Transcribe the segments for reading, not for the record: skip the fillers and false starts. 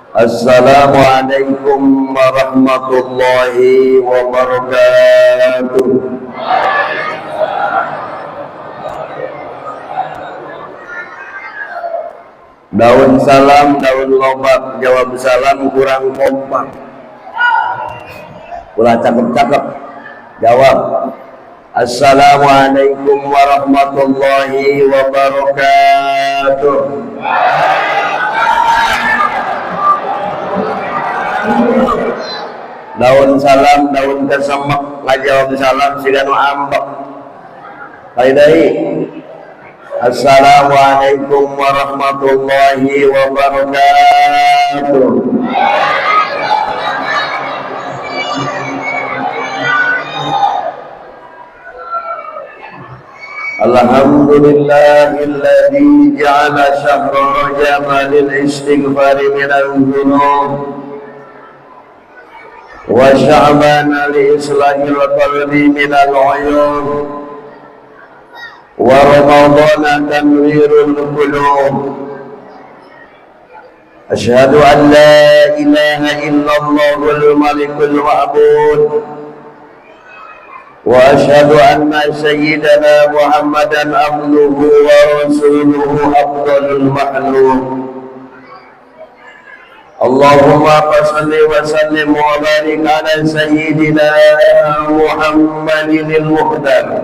Assalamualaikum warahmatullahi wabarakatuh. Daun salam, daun lobat, jawab salam kurang kompak. Ulah cakep-cakep, jawab. Assalamualaikum warahmatullahi wabarakatuh. Daun salam, daun kesemek, ngajawab salam siganu ambek. Kaidai. Assalamualaikum warahmatullahi wabarakatuh. Alhamdulillahilladzi ja'ala syahra rajaba lil istighfari minal dhunub wa sya'bana li islahil qalbi minal uyub wa ramadana tanwirul qulub. Asyhadu an la ilaha illallahul malikul ma'bud wa asyhadu anna sayyidana Muhammadan abduhu wa rasuluhu afdalul makhluk. Allahumma salli wa sallim wa barik ala sayyidina Muhammadin al-muhdar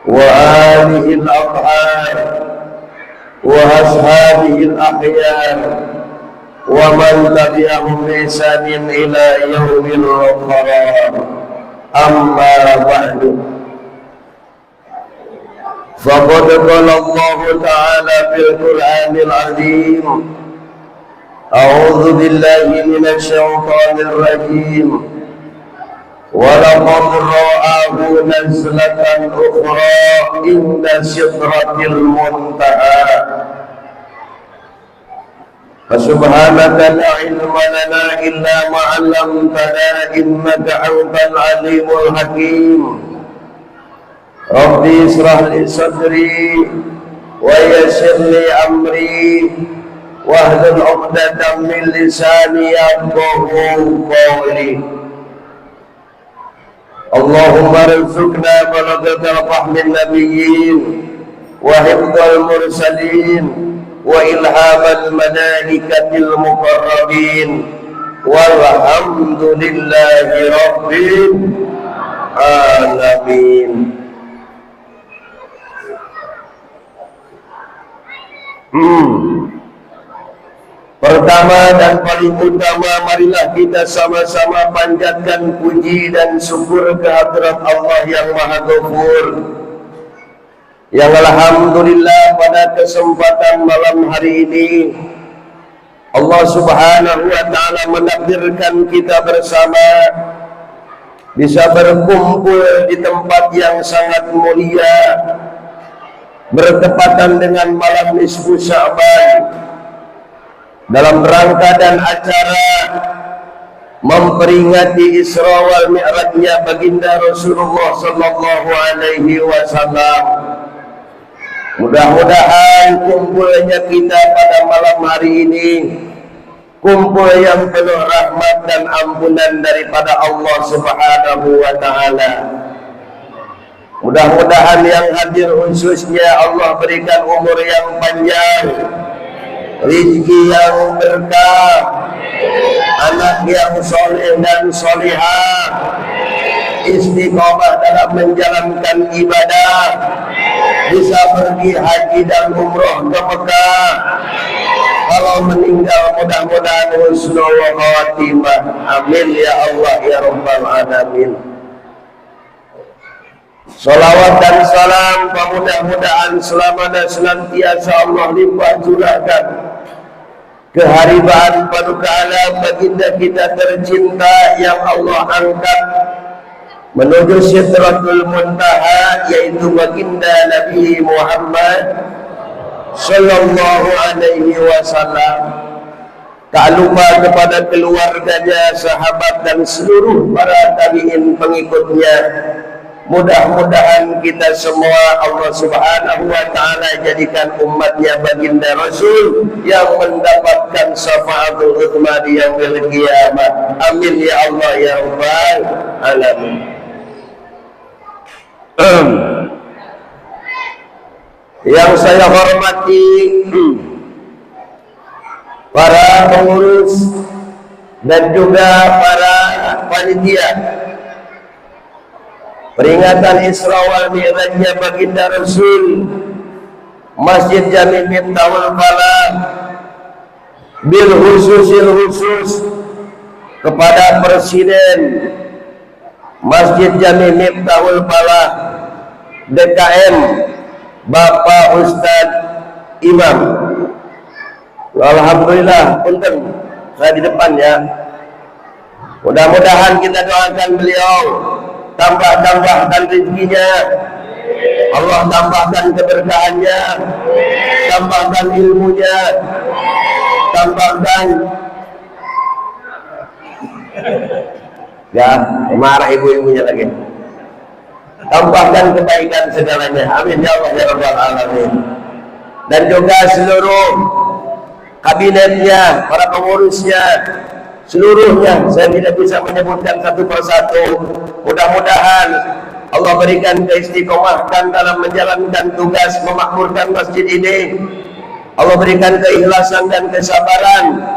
wa alihi al-athhar wa ashabihi al-akhyar wa man tabi'ahum bi ihsanin ila yaumil qarar. Amma ba'du. Faqad qala Allah ta'ala fil Qur'anil 'azim. A'udzu billahi minasy syaithanir rajim. Wa laqad ra'ahu nazlatan ukhra inda sidratil muntaha. Subhanaka la ilma lana illa ma 'allamtana innaka antal alimul hakim. Rabbi israh li sadri wa yassir li amri wahlul 'uqdatam min lisani yafqahu qawli. Allahumma rizqna balagatal fahmin nabiyyin wa hifdzal mursalin wa ilhamal malaikatil muqarrabin walhamdulillahi rabbil alamin. Pertama dan paling utama, marilah kita sama-sama panjatkan puji dan syukur kehadirat Allah yang Maha Ghafur, yang alhamdulillah pada kesempatan malam hari ini Allah subhanahu wa ta'ala menakdirkan kita bersama bisa berkumpul di tempat yang sangat mulia bertepatan dengan malam nisfu Sya'ban dalam rangka dan acara memperingati Isra wal Mi'rajnya baginda Rasulullah sallallahu alaihi wasallam. Mudah-mudahan kumpulnya kita pada malam hari ini kumpul yang penuh rahmat dan ampunan daripada Allah subhanahu wa ta'ala. Mudah-mudahan yang hadir khususnya Allah berikan umur yang panjang, rezeki yang berkah, anak yang soleh dan solihah, istiqomah dalam menjalankan ibadah, bisa pergi haji dan umroh ke Mekah. Kalau meninggal mudah-mudahan husnul khatimah. Amin ya Allah ya rabbal alamin. Salawat dan salam mudah-mudahan selama dan senantiasa Allah limpah curahkan keharibaan paduka alam baginda kita tercinta yang Allah angkat menuju Sidratul Muntaha, yaitu baginda Nabi Muhammad sallallahu alaihi wasallam. Tak lupa kepada keluarganya, sahabat dan seluruh para tabi'in pengikutnya Mudah-mudahan kita semua Allah Subhanahu wa Ta'ala jadikan umatnya baginda Rasul yang mendapatkan syafaatul uzma di yaumil qiyamah. Amin ya Allah ya rabbal alamin. Yang saya hormati para pengurus dan juga para panitia peringatan Isra wal Mi'rajnya baginda Rasul Masjid Jami Miftahul Falah, bil khusus kepada Presiden Masjid Jami Miftahul Falah DKM Bapak Ustadz Imam. Alhamdulillah, punten saya di depan ya. Mudah-mudahan kita doakan beliau tambah-tambahkan rezekinya, Allah tambahkan keberkahannya, tambahkan ilmunya, tambahkan ya, marah ibu-ibunya lagi, tambahkan kebaikan segalanya. Amin ya Allah ya rabbal alamin. Dan juga seluruh kabinetnya, para pengurusnya, seluruhnya, saya tidak bisa menyebutkan satu persatu. Mudah-mudahan Allah berikan keistiqomahan dalam menjalankan tugas memakmurkan masjid ini. Allah berikan keikhlasan dan kesabaran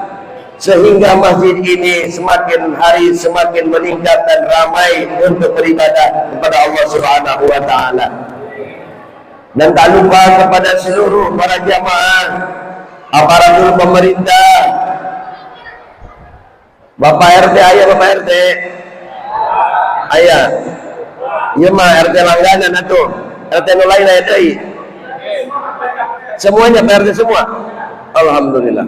sehingga masjid ini semakin hari semakin meningkat dan ramai untuk beribadah kepada Allah Subhanahu wa Ta'ala. Dan tak lupa kepada seluruh para jamaah, aparatur pemerintah, Bapak RT, ayah Bapak RT, ayah, iya mah RT langganan atau RT nolain ayah deh, semuanya Pak RT semua, alhamdulillah,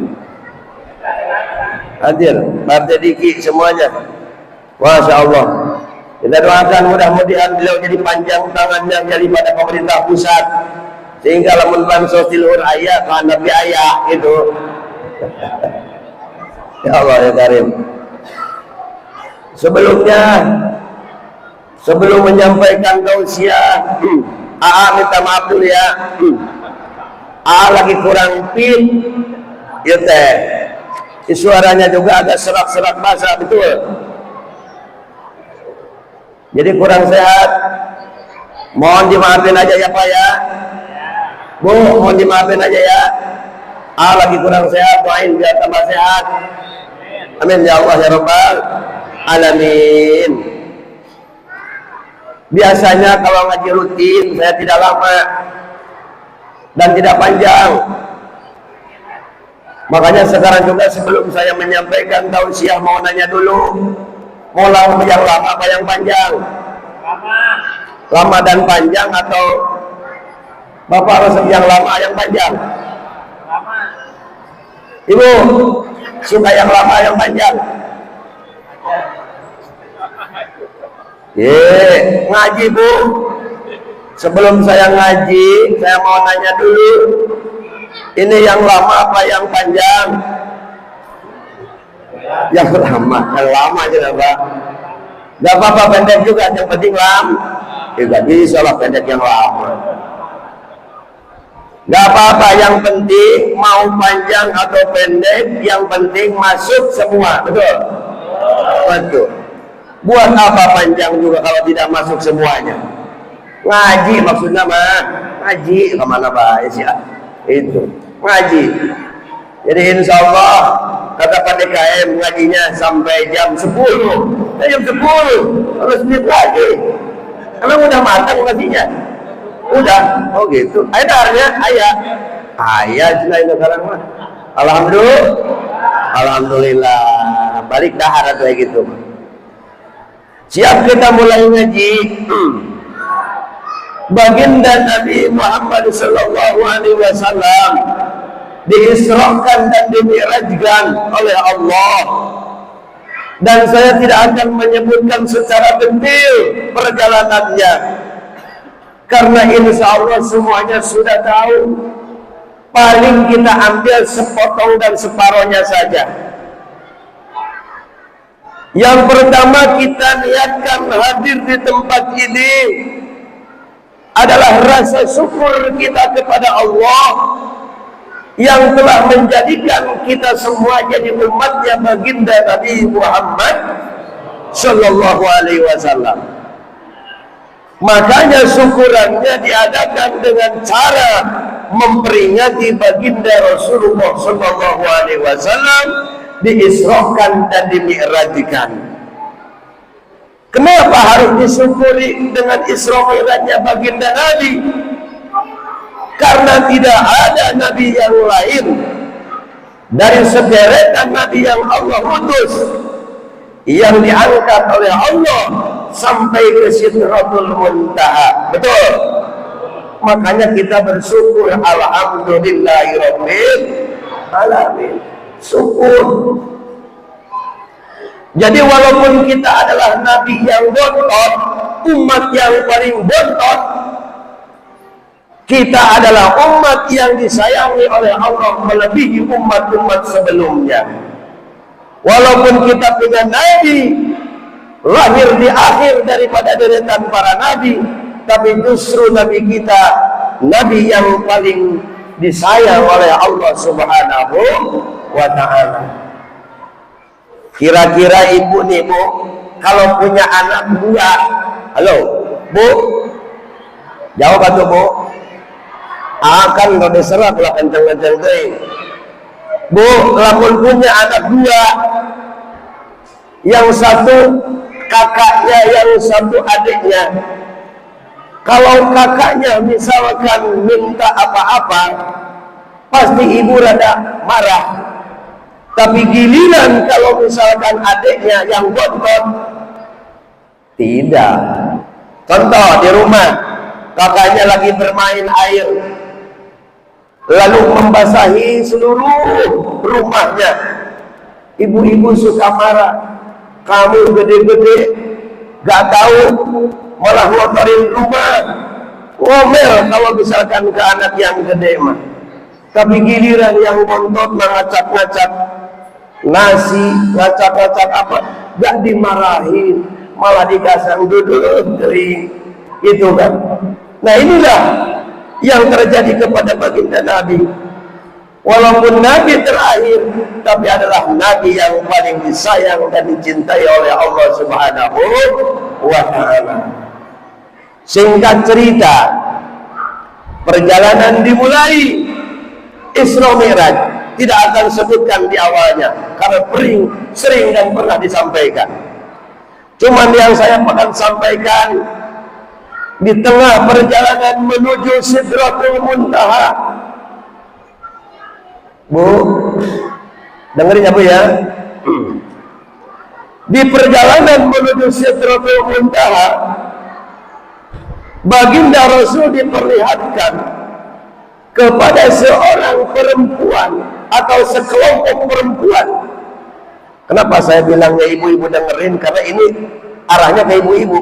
hadir, Pak RT Diki semuanya, masya Allah. Kita doakan mudah-mudahan beliau jadi panjang tangannya daripada pemerintah pusat, sehingga lamun bansos tilur ayah, kan nabi ayah gitu. Ya Allah ya Karim. Sebelum menyampaikan tausiah, AA minta maaf dulu ya. AA lagi kurang fit, ya teh. Suaranya juga agak serak-serak basah, betul. Jadi kurang sehat. Mohon dimaafin aja ya Pak ya. Bu, mohon dimaafin aja ya. AA lagi kurang sehat, doain biar tambah sehat. Amin ya Allah ya rabbal alamin. Biasanya kalau ngaji rutin saya tidak lama dan tidak panjang. Makanya sekarang juga sebelum saya menyampaikan tausiah mau nanya dulu, mau yang lama apa yang panjang? Lama dan panjang atau Bapak resep yang lama yang panjang? Ibu suka yang lama yang panjang? Ngaji Bu. Sebelum saya ngaji, saya mau nanya dulu, ini yang lama apa yang panjang? Yang lama aja Pak. Gak apa-apa pendek juga, yang penting lama. Gak bisa lah pendek yang lama. Gak apa-apa, yang penting mau panjang atau pendek, yang penting masuk semua, betul? Betul. Buat apa panjang juga kalau tidak masuk semuanya? Ngaji maksudnya mah, ngaji kemana Pak? Itu, ngaji. Jadi insya Allah kata Pak DKM ngajinya sampai jam 10. Jam 10 harus menit lagi. Emang udah matang ngajinya? Udah, oh gitu. Ayah darahnya, ayah selain sekarang mah. Alhamdulillah, balik dahar kayak gitu. Siap kita mulai ngaji. Baginda Nabi Muhammad Sallallahu Alaihi Wasallam diisrakan dan dimi'rajkan oleh Allah. Dan saya tidak akan menyebutkan secara detail perjalanannya, karena insya Allah semuanya sudah tahu. Paling kita ambil sepotong dan separohnya saja. Yang pertama kita niatkan hadir di tempat ini adalah rasa syukur kita kepada Allah yang telah menjadikan kita semua jadi umatnya baginda Nabi Muhammad Sallallahu Alaihi Wasallam. Makanya syukurannya diadakan dengan cara memperingati baginda Rasulullah Sallallahu Alaihi Wasallam diisrokan dan dimi'rajkan. Kenapa harus disyukuri dengan Isra Mi'rajnya baginda Nabi? Karena tidak ada Nabi yang lain dari sederetan Nabi yang Allah utus yang diangkat oleh Allah sampai ke Sidratul Muntaha. Betul? Makanya kita bersyukur, alhamdulillahirabbil alamin. Syukur. Jadi walaupun kita adalah Nabi yang bontot, umat yang paling bontot, kita adalah umat yang disayangi oleh Allah melebihi umat-umat sebelumnya. Walaupun kita punya Nabi lahir di akhir daripada deretan para Nabi, tapi justru Nabi kita Nabi yang paling disayang oleh Allah Subhanahu wa Ta'ala. Kira-kira ibu nih bu, kalau punya anak dua, halo bu, jawab atau bu? Akan kalau diserap lah kenceng-kenceng tuh. Bu, kalau punya anak dua, yang satu kakaknya, yang satu adiknya. Kalau kakaknya misalkan minta apa-apa, pasti ibu rada marah. Tapi giliran kalau misalkan adiknya yang bontot, tidak. Contoh di rumah, kakaknya lagi bermain air, lalu membasahi seluruh rumahnya. Ibu-ibu suka marah, kamu gede-gede, gak tahu, malah ngotorin rumah. Ngomel kalau misalkan ke anak yang gede mah. Tapi giliran yang bontot ngacak-ngacak nasi, ngacak-ngacak apa, gak dimarahin, malah dikasang duduk kering, itu kan. Nah inilah yang terjadi kepada baginda Nabi. Walaupun Nabi terakhir, tapi adalah Nabi yang paling disayang dan dicintai oleh Allah Subhanahu wa Ta'ala. Singkat cerita, perjalanan dimulai Isra Mi'raj. Tidak akan sebutkan di awalnya karena sering dan pernah disampaikan. Cuman yang saya akan sampaikan di tengah perjalanan menuju Sidratul Muntaha. Bu, dengerin ya bu ya. Di perjalanan menuju Sidratul Muntaha, baginda Rasul diperlihatkan kepada seorang perempuan atau sekelompok perempuan. Kenapa saya bilangnya ibu-ibu dengerin? Karena ini arahnya ke ibu-ibu.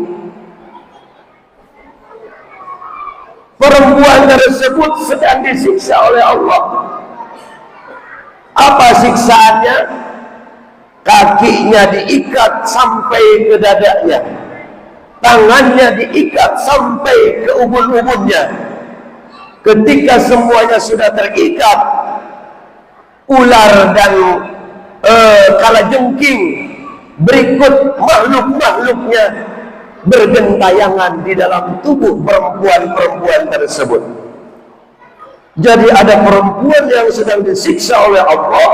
Perempuan tersebut sedang disiksa oleh Allah. Apa siksaannya? Kakinya diikat sampai ke dadanya, tangannya diikat sampai ke ubun-ubunnya. Ketika semuanya sudah terikat, ular dan kalajengking berikut makhluk-makhluknya bergentayangan di dalam tubuh perempuan-perempuan tersebut. Jadi ada perempuan yang sedang disiksa oleh Allah,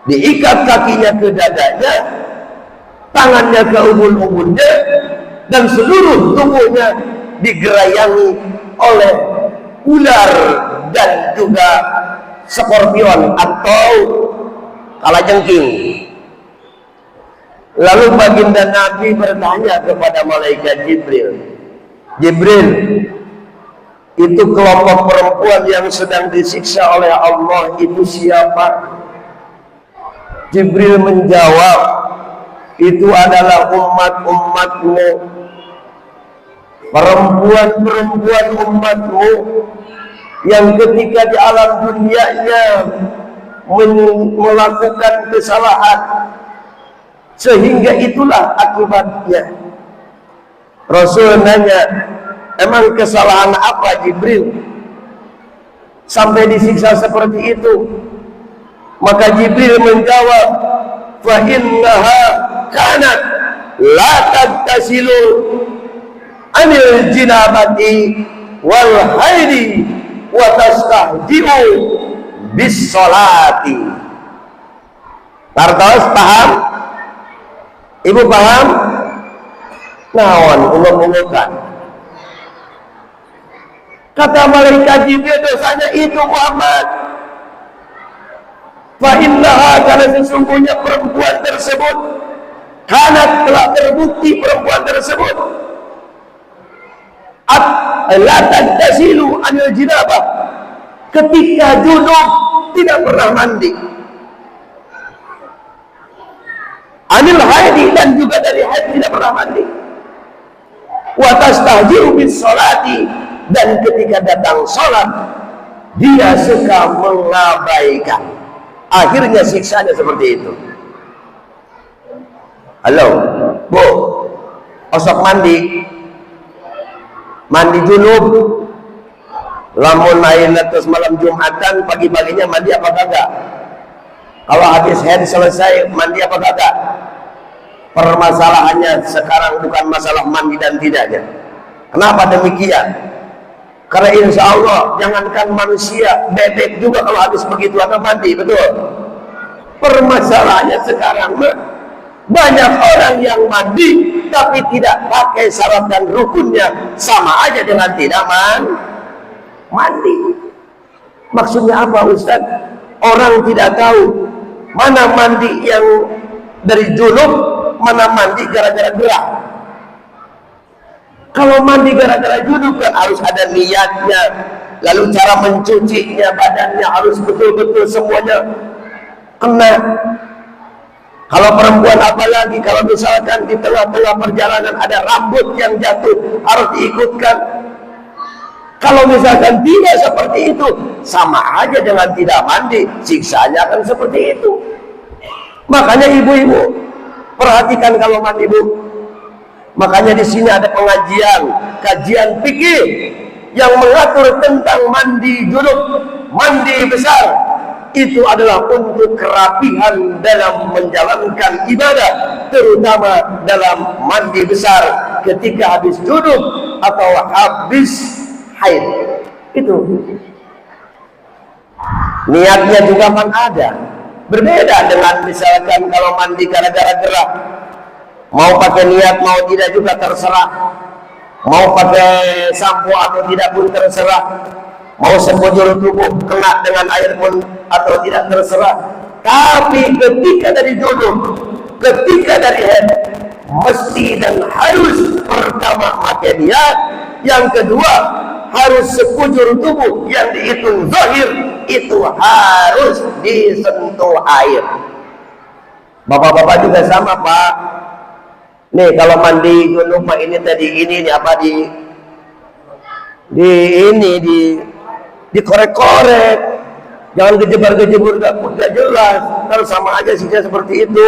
diikat kakinya ke dadanya, tangannya ke ubun-ubunnya, dan seluruh tubuhnya digerayangi oleh ular dan juga skorpion atau kalajengking. Lalu baginda Nabi bertanya kepada malaikat Jibril, Jibril, itu kelompok perempuan yang sedang disiksa oleh Allah itu siapa? Jibril menjawab, itu adalah umat-umatmu, perempuan-perempuan umatmu yang ketika di alam dunianya melakukan kesalahan, sehingga itulah akibatnya. Rasul nanya, emang kesalahan apa Jibril sampai disiksa seperti itu? Maka Jibril menjawab, fa innaha kanat la tantasilu anil jinabati wal haidi wa tastahji'u bis salati. Tartos paham? Ibu paham? Naon ulun-ulunkan. Kata malaikat Jibril, dosanya itu Muhammad. Fa innaha, karena sesungguhnya perempuan tersebut, karena telah terbukti perempuan tersebut la tantasilu anil jinabah, ketika junub tidak pernah mandi, anil haidi, dan juga dari haid tidak pernah mandi, wa tastahjiru bis salati, dan ketika datang sholat dia suka mengabaikan. Akhirnya siksanya seperti itu. Halo Bu, osok mandi junub, lamun main atas malam Jumatan, pagi-paginya mandi apa kagak? Kalau habis haid selesai mandi apa kagak? Permasalahannya sekarang bukan masalah mandi dan tidaknya. Kenapa demikian? Karena insya Allah jangankan manusia, bebek juga kalau habis begitu akan mandi, betul? Permasalahannya sekarang banyak orang yang mandi tapi tidak pakai syarat dan rukunnya, sama aja dengan tidak mandi. Maksudnya apa Ustaz? Orang tidak tahu mana mandi yang dari junub, mana mandi gara-gara gerah. Kalau mandi gara-gara junub kan harus ada niatnya, lalu cara mencucinya, badannya harus betul-betul semuanya kena. Kalau perempuan apalagi, kalau misalkan di tengah-tengah perjalanan ada rambut yang jatuh, harus diikutkan. Kalau misalkan tidak seperti itu, sama aja dengan tidak mandi, siksanya akan seperti itu. Makanya ibu-ibu perhatikan kalau mandi, Bu. Makanya di sini ada kajian fikih yang mengatur tentang mandi junub, mandi besar. Itu adalah untuk kerapihan dalam menjalankan ibadah, terutama dalam mandi besar ketika habis junub atau habis haid. Itu niatnya juga kan ada. Berbeda dengan misalkan kalau mandi gara-gara gerah. Mau pakai niat, mau tidak juga terserah. Mau pakai sampo atau tidak pun terserah. Mau sekujur tubuh kena dengan air pun atau tidak terserah. Tapi ketika dari junub, ketika dari haid, mesti dan harus pertama pakai niat, yang kedua harus sekujur tubuh yang dihitung zahir itu harus disentuh air. Bapak-bapak juga sama Pak. Nih kalau mandi junub mah ini tadi ini nih apa dikorek-korek, jangan gejebar-gejebur gak jelas, terus sama aja sihnya seperti itu.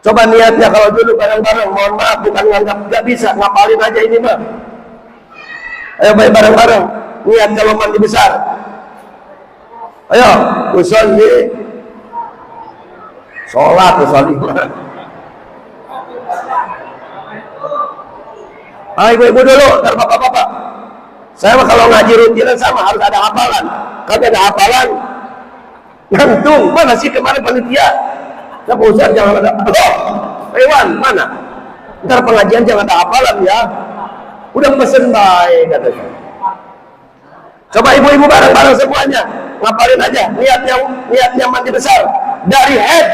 Coba niatnya kalau junub bareng-bareng, mohon maaf bukan nganggap gak bisa, ngapalin aja ini mah. Ayo baik bareng-bareng niat kalau mandi besar. Ayo usolli, sholat usolli. Ibu-ibu dulu, ntar bapak-bapak. Saya mah kalau ngaji rutinan sama harus ada hafalan. Kalau ada hafalan, ngantung. Mana sih kemarin panitia? Siapa Ustaz jangan ada. Hewan mana? Ntar pengajian jangan ada hafalan ya. Udah pesen baik kata saya. Coba ibu-ibu bareng-bareng semuanya ngapalin aja niatnya mandi besar dari haid.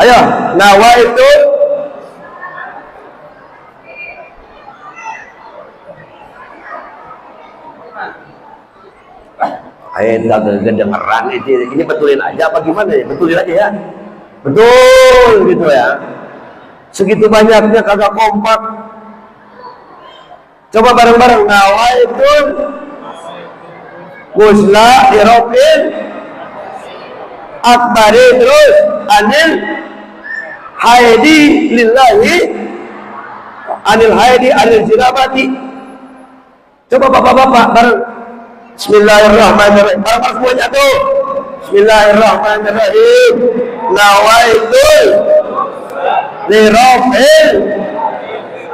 Ayo, nawaitu nggak kedengeran ini betulin aja apa gimana ya? Betulin aja ya. Betul gitu ya. Segitu banyaknya kagak kompak. Coba bareng-bareng nawaitul ghusla di rafil akbari terus anil haidi lillahi anil haidi anil jinabati. Coba bapak-bapak bareng bismillahirrahmanirrahim, bareng semuanya tuh bismillahirrahmanirrahim. Nawaitul lirafil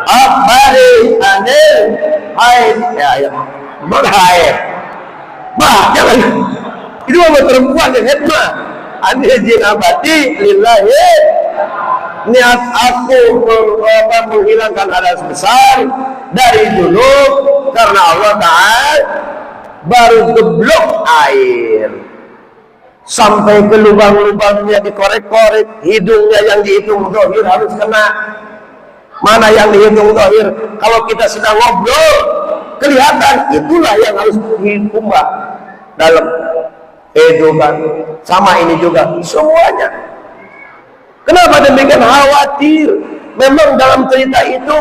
akbari anil haid. Ya berhaid jangan itu mah perempuan yang hebat. Anil jinabati lillahi, niat aku menghilangkan hadas besar dari dulu karena Allah Ta'ala, baru geblok air sampai ke lubang-lubangnya dikorek-korek, hidungnya yang dihitung zahir harus kena. Mana yang dihitung zahir? Kalau kita sedang ngobrol kelihatan, itulah yang harus dikumbah dalam. Itu kan sama ini juga semuanya. Kenapa demikian khawatir? Memang dalam cerita itu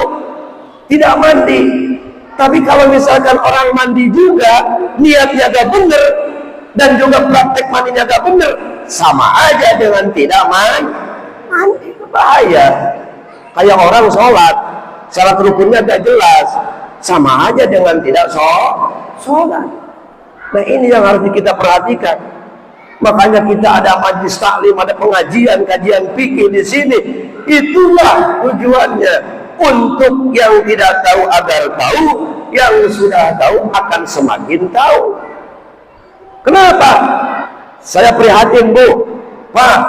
tidak mandi, tapi kalau misalkan orang mandi juga niatnya gak bener dan juga praktek mandinya gak bener, sama aja dengan tidak mandi. Bahaya. Kayak orang sholat, syarat rukunnya gak jelas, sama aja dengan tidak sholat. Nah ini yang harus kita perhatikan. Makanya kita ada majlis taklim, ada pengajian, kajian fikih di sini. Itulah tujuannya, untuk yang tidak tahu agar tahu, yang sudah tahu akan semakin tahu. Kenapa? Saya prihatin, Bu. Pak,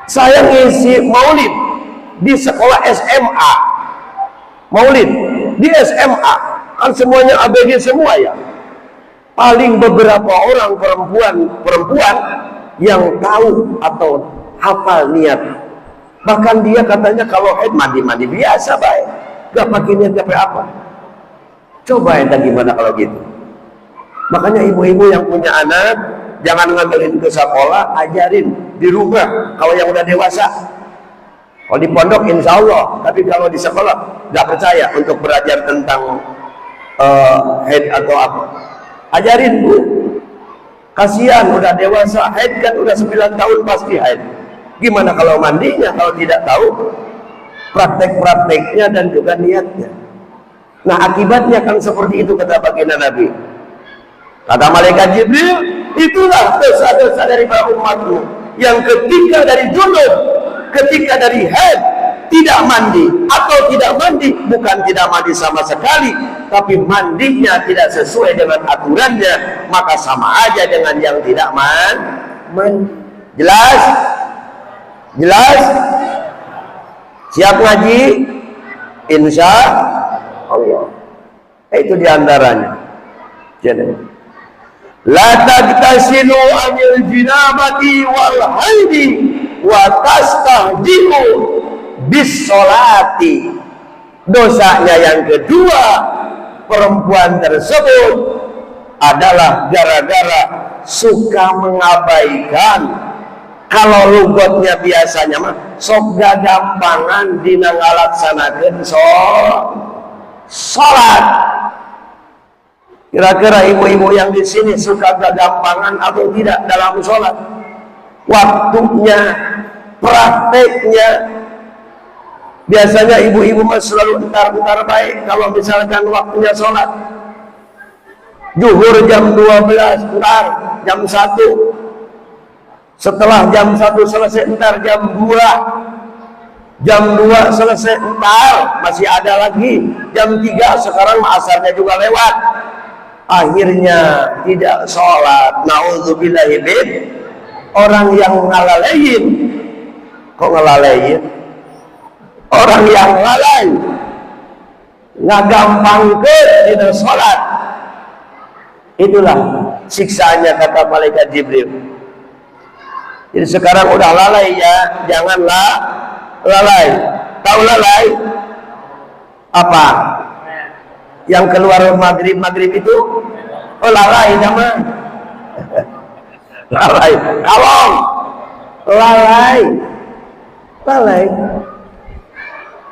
saya ngisi maulid di sekolah SMA. Maulid di SMA kan semuanya ABG semua ya. Paling beberapa orang perempuan yang tahu atau hafal niat. Bahkan dia katanya kalau haid mandi biasa baik, gak pakai niat apa. Coba ente gimana kalau gitu? Makanya ibu-ibu yang punya anak jangan nganterin ke sekolah, ajarin di rumah kalau yang udah dewasa. Kalau di pondok insya Allah, tapi kalau di sekolah gak percaya untuk belajar tentang haid atau apa. Ajarin, Bu. Kasihan udah dewasa, haid kan udah 9 tahun pasti haid. Gimana kalau mandinya kalau tidak tahu praktek-prakteknya dan juga niatnya. Nah akibatnya kan seperti itu kata baginda Nabi. Kata malaikat Jibril, itulah dosa-dosa dari para umatmu yang ketika dari junub, ketika dari haid tidak mandi, atau tidak mandi bukan tidak mandi sama sekali, tapi mandinya tidak sesuai dengan aturannya, maka sama aja dengan yang tidak mandi. Jelas? Jelas? Siap ngaji? Insya Allah. Itu diantaranya. Jadi, la tagtasilu anil jinabati wal haidi wa tastahjimu bis sholati. Dosanya yang kedua, perempuan tersebut adalah gara-gara suka mengabaikan. Kalau lugotnya biasanya mah sok gagampangan dina ngalaksanakeun sholat. Kira-kira ibu-ibu yang di sini suka gagampangan atau tidak dalam sholat? Waktunya, prakteknya. Biasanya ibu-ibu mah selalu entar-entar baik kalau misalkan waktunya sholat. Zuhur jam 12, entar jam 1. Setelah jam 1 selesai entar jam 2. Jam 2 selesai entar masih ada lagi. Jam 3 sekarang asarnya juga lewat. Akhirnya tidak sholat. Na'udzubillahi min. Orang yang ngalalain. Kok ngalalain? Orang yang lalai ngagampangkeun dina sholat, itulah siksaannya kata malaikat Jibril. Jadi sekarang udah lalai ya, janganlah lalai. Tahu lalai apa? Yang keluar maghrib itu? Oh lalai nama. Lalai, kalong. Lalai.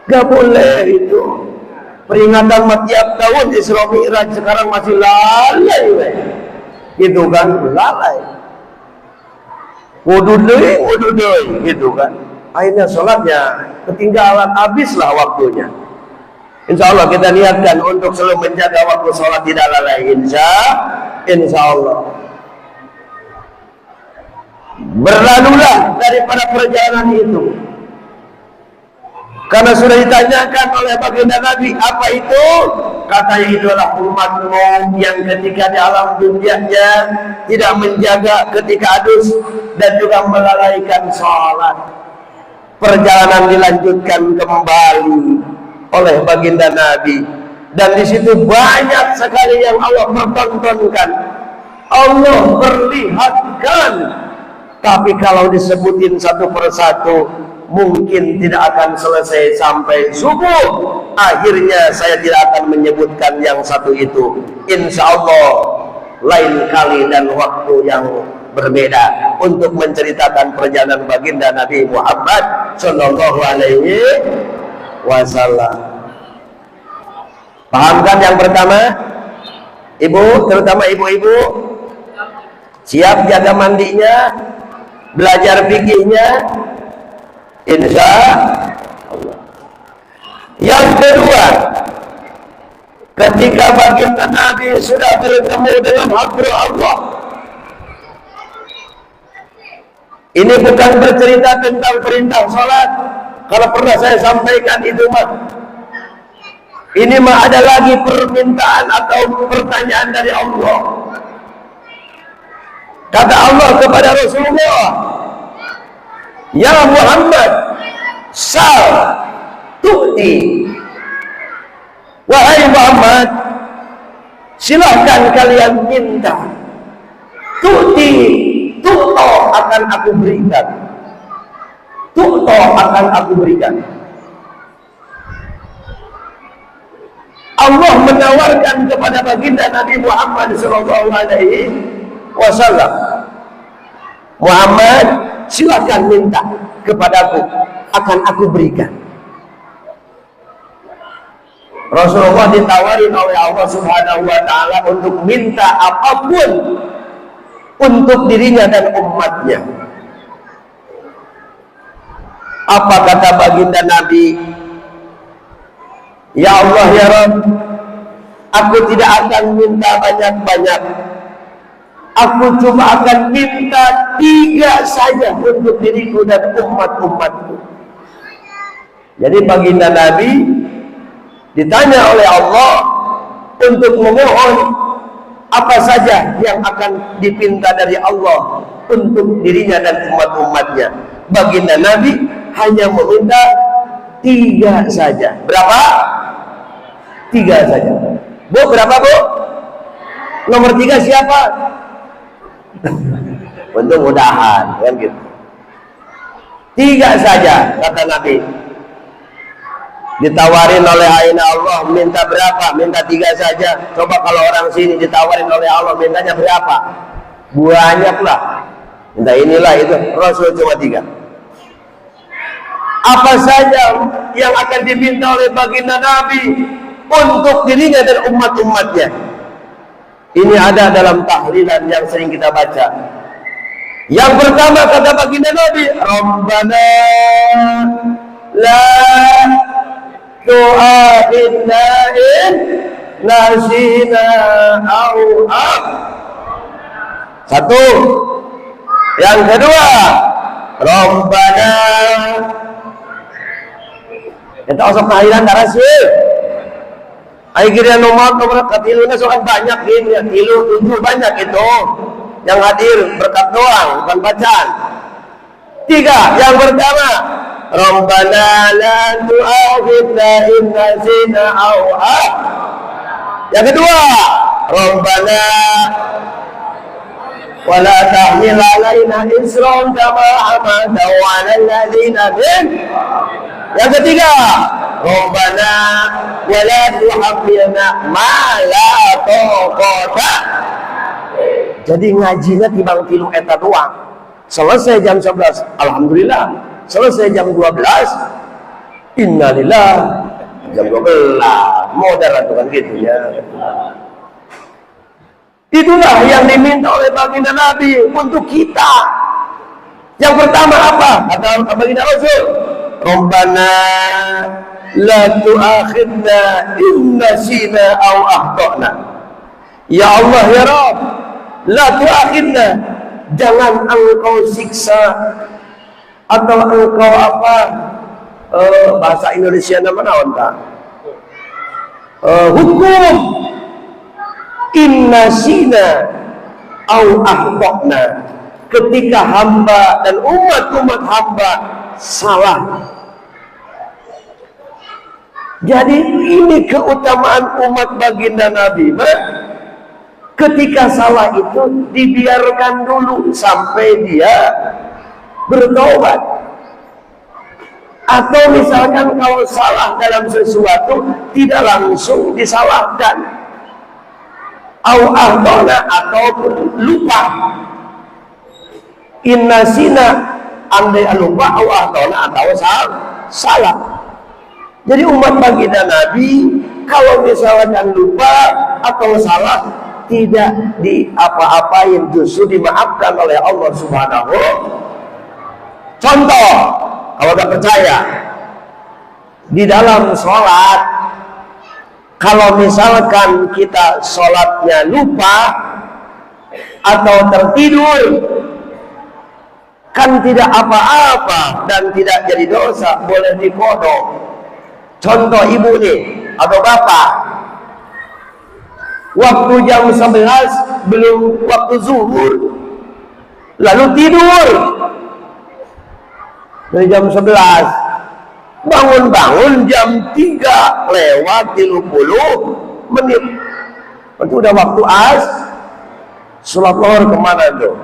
Gak boleh itu. Peringatan tiap tahun Isra Mi'raj sekarang masih lalai. Itu kan lalai. wudu deui gitu kan. Akhirnya sholatnya ketinggalan, habislah waktunya. Insya Allah kita niatkan untuk selalu menjaga waktu sholat tidak lalai. Insya Allah. Berlalulah daripada perjalanan itu. Karena sudah ditanyakan oleh baginda Nabi, apa itu? Katanya itulah umatmu yang ketika di alam dunianya tidak menjaga ketika adus dan juga melalaikan sholat. Perjalanan dilanjutkan kembali oleh baginda Nabi, dan di situ banyak sekali yang Allah pertontonkan, Allah perlihatkan. Tapi kalau disebutin satu persatu mungkin tidak akan selesai sampai subuh. Akhirnya saya tidak akan menyebutkan yang satu itu. Insya Allah lain kali dan waktu yang berbeda untuk menceritakan perjalanan baginda Nabi Muhammad Sallallahu Alaihi Wasallam. Paham kan yang pertama? Ibu, terutama ibu-ibu, siap jaga mandinya, belajar fikihnya, insya Allah. Yang kedua, ketika baginda Nabi sudah bertemu dengan hadir Allah, ini bukan bercerita tentang perintah sholat. Kalau pernah saya sampaikan itu mah, ini mah ada lagi permintaan atau pertanyaan dari Allah. Kata Allah kepada Rasulullah, ya Muhammad, sal tu'ti. Wahai Muhammad, silahkan kalian minta. Tu'ti, tu'to akan aku berikan. Tu'to akan aku berikan. Allah menawarkan kepada baginda Nabi Muhammad Sallallahu Alaihi Wasallam, Muhammad, silakan minta kepadaku, akan aku berikan. Rasulullah ditawarin oleh Allah Subhanahu Wa Taala untuk minta apapun untuk dirinya dan umatnya. Apa kata baginda Nabi? Ya Allah ya Rabb, aku tidak akan minta banyak-banyak. Aku cuma akan minta 3 saja untuk diriku dan umat-umatku. Jadi baginda Nabi ditanya oleh Allah untuk memohon apa saja yang akan dipinta dari Allah untuk dirinya dan umat-umatnya. Baginda Nabi hanya meminta 3 saja. Berapa? 3 saja. Bu, berapa bu? Nomor 3 siapa? Mudah-mudahan kan gitu. 3 saja kata Nabi. Ditawarin oleh Aina Allah, minta berapa? Minta 3 saja. Coba kalau orang sini ditawarin oleh Allah, mintanya berapa? Banyak lah. Minta inilah itu. Rasul cuma 3. Apa saja yang akan diminta oleh baginda Nabi untuk dirinya dan umat-umatnya? Ini ada dalam tahlilan yang sering kita baca. Yang pertama kata baginda Nabi, Rabbana la tu'akhidna in nasina aw Satu. Yang kedua, Rabbana, kita osok tahlilan darasih. Akhirnya nomor katilunya soal banyak ini, tilu 7 banyak itu. Yang hadir berkat doang, bukan bacaan. 3, yang pertama, Rabbana la tu'akhidna in nasina aw Yang kedua, Rabbana wa la tahmil alaina isran kama hamaltahu 'alal ladzina min. Yang ketiga, Rabbana wa la tuhammilna ma la taqata. Jadi ngajinya timbang tilu eta doang. Selesai jam 11, alhamdulillah. Selesai jam 12, innalillah. Jam 12, modal itu kan gitu ya. Itulah yang diminta oleh baginda Nabi untuk kita. Yang pertama apa? Kata baginda Rasul, Rabbana la tu'akhidna in nasina aw akhtana. Ya Allah ya Rabb, la tu'akhidna, jangan engkau siksa atau engkau apa, bahasa Indonesia namanya apa? Hukum in nasina aw akhtana, ketika hamba dan umat hamba salah. Jadi ini keutamaan umat baginda Nabi, ketika salah itu dibiarkan dulu sampai dia bertobat. Atau misalkan kalau salah dalam sesuatu tidak langsung disalahkan, ataupun lupa. Innasina, andai lupa, atau salah. Jadi umat baginda Nabi kalau misalkan lupa atau salah tidak di apa-apain, justru dimaafkan oleh Allah Subhanahu. Contoh, kalau tidak percaya, di dalam sholat, kalau misalkan kita sholatnya lupa atau tertidur, kan tidak apa-apa dan tidak jadi dosa, boleh dikodok. Contoh ibu nih atau bapak, waktu jam 11 belum waktu zuhur, lalu tidur dari jam 11, bangun-bangun jam 3 lewat 30 menit, itu udah waktu sholat zuhur. Kemana tuh?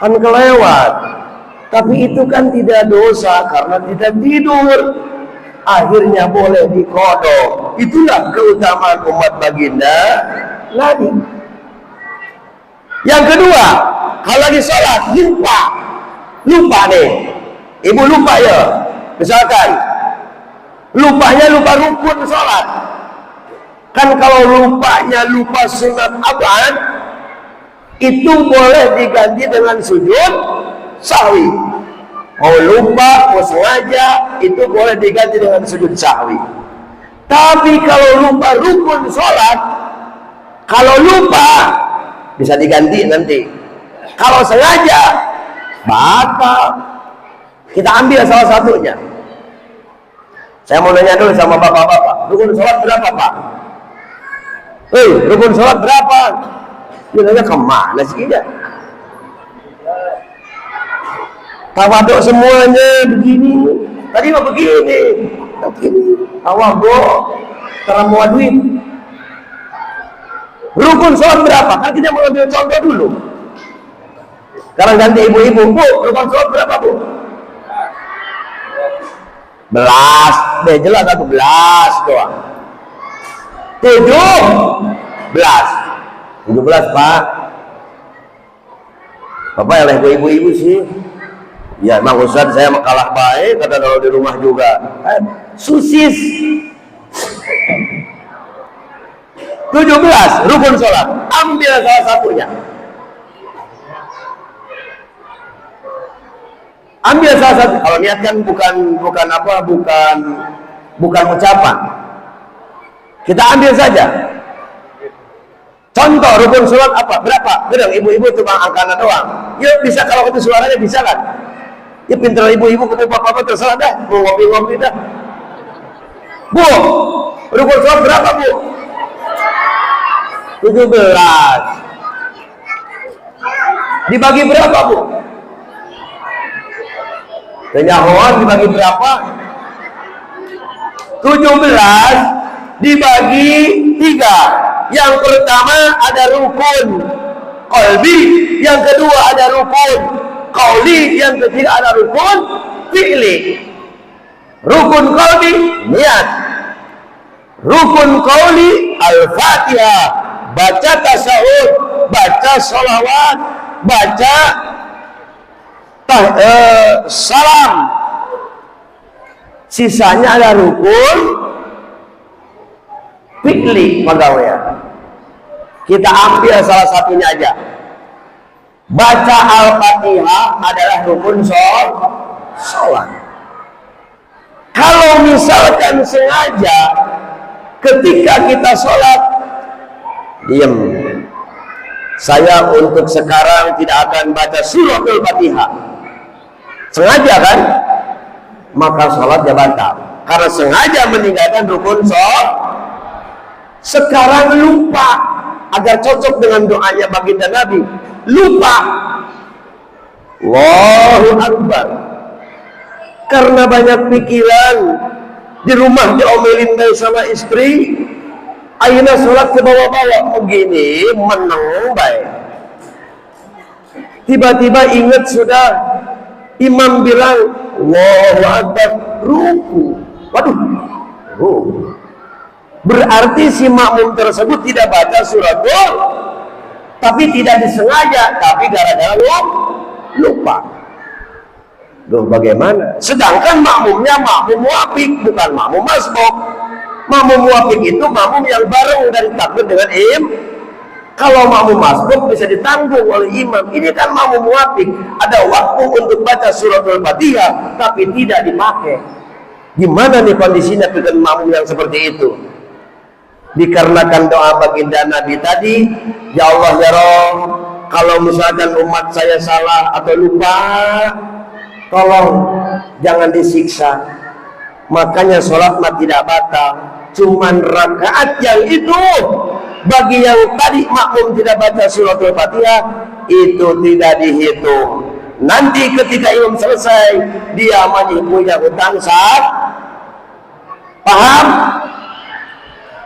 Kan kelewat. Tapi itu kan tidak dosa karena tidak tidur, akhirnya boleh dikodok. Itulah keutamaan umat baginda Nabi. Yang kedua, kalau lagi sholat lupa nih, ibu lupa ya, misalkan lupanya lupa rukun sholat. Kan kalau lupanya lupa sunat abad, itu boleh diganti dengan sujud sahwi. Mau lupa, mau sengaja, itu boleh diganti dengan sujud sahwi. Tapi kalau lupa rukun sholat, kalau lupa bisa diganti nanti. Kalau sengaja, batal. Kita ambil salah satunya. Saya mau nanya dulu sama bapak-bapak, rukun sholat berapa Pak? Rukun sholat berapa? Bilangnya kemana sih dia? Tawaduk semuanya begini. Tadi mah begini. Tawaduk, teramuan duit. Rukun sholat berapa? Kan kita mau ambil contoh dulu. Sekarang ganti ibu-ibu. Bu, rukun sholat berapa Bu? Belas. Jelas aku 11 doang. 17 Pak. Bapak yang leh ibu-ibu sih. Ya emang Ustaz saya kalah baik, kata kalau di rumah juga. Susis. 17 rukun sholat. Ambil salah satunya. Ambil salah satu. Kalau niatkan bukan ucapan. Kita ambil saja. Contoh rukun sholat apa? Berapa? Gedang ibu-ibu cuma angkana doang. Yuk bisa, kalau itu suaranya bisa kan? Ya pintar ibu-ibu, ketemu bapak-bapak terserah dah. Mau ngopi-ngopi dah. Bu, rukun sholat berapa Bu? 17. Dibagi berapa Bu? Penyahuan dibagi berapa? 17 dibagi 3. Yang pertama ada rukun qalbi, yang kedua ada rukun qauli, yang ketiga ada rukun fi'li. Rukun qalbi niat, rukun qauli al-Fatihah, baca tasyahud, baca sholawat, baca salam. Sisanya ada rukun fi'li pegawai. Kita ambil salah satunya aja. Baca Al-Fatihah adalah rukun sholat. Kalau misalkan sengaja ketika kita sholat, diam, saya untuk sekarang tidak akan baca surah Al-Fatihah, sengaja kan, maka sholatnya batal karena sengaja meninggalkan rukun sholat. Sekarang lupa, agar cocok dengan doanya baginda Nabi, lupa, Allahu Akbar, karena banyak pikiran di rumah, diomelin baik sama istri, akhirnya sholat ke bawah-bawah begini, menang baik. Tiba-tiba ingat sudah imam bilang Allahu Akbar, ruku, waduh, berarti si makmum tersebut tidak baca surat tapi tidak disengaja, tapi gara-gara lupa. Loh, bagaimana? Sedangkan makmumnya makmum muafik, bukan makmum masbuk. Makmum muafik itu makmum yang bareng dari takbir dengan Kalau makmum masbuk bisa ditanggung oleh imam. Ini kan makmum muafik, ada waktu untuk baca surat Al-Fatihah tapi tidak dipakai. Gimana nih kondisinya dengan makmum yang seperti itu? Dikarenakan doa baginda Nabi tadi, ya Allah ya Rabb, kalau misalkan umat saya salah atau lupa, tolong jangan disiksa. Makanya sholat mah tidak batal, cuman rakaat yang itu bagi yang tadi makmum tidak baca surat Al-Fatihah itu tidak dihitung. Nanti ketika imam selesai, dia masih punya hutang saat, paham?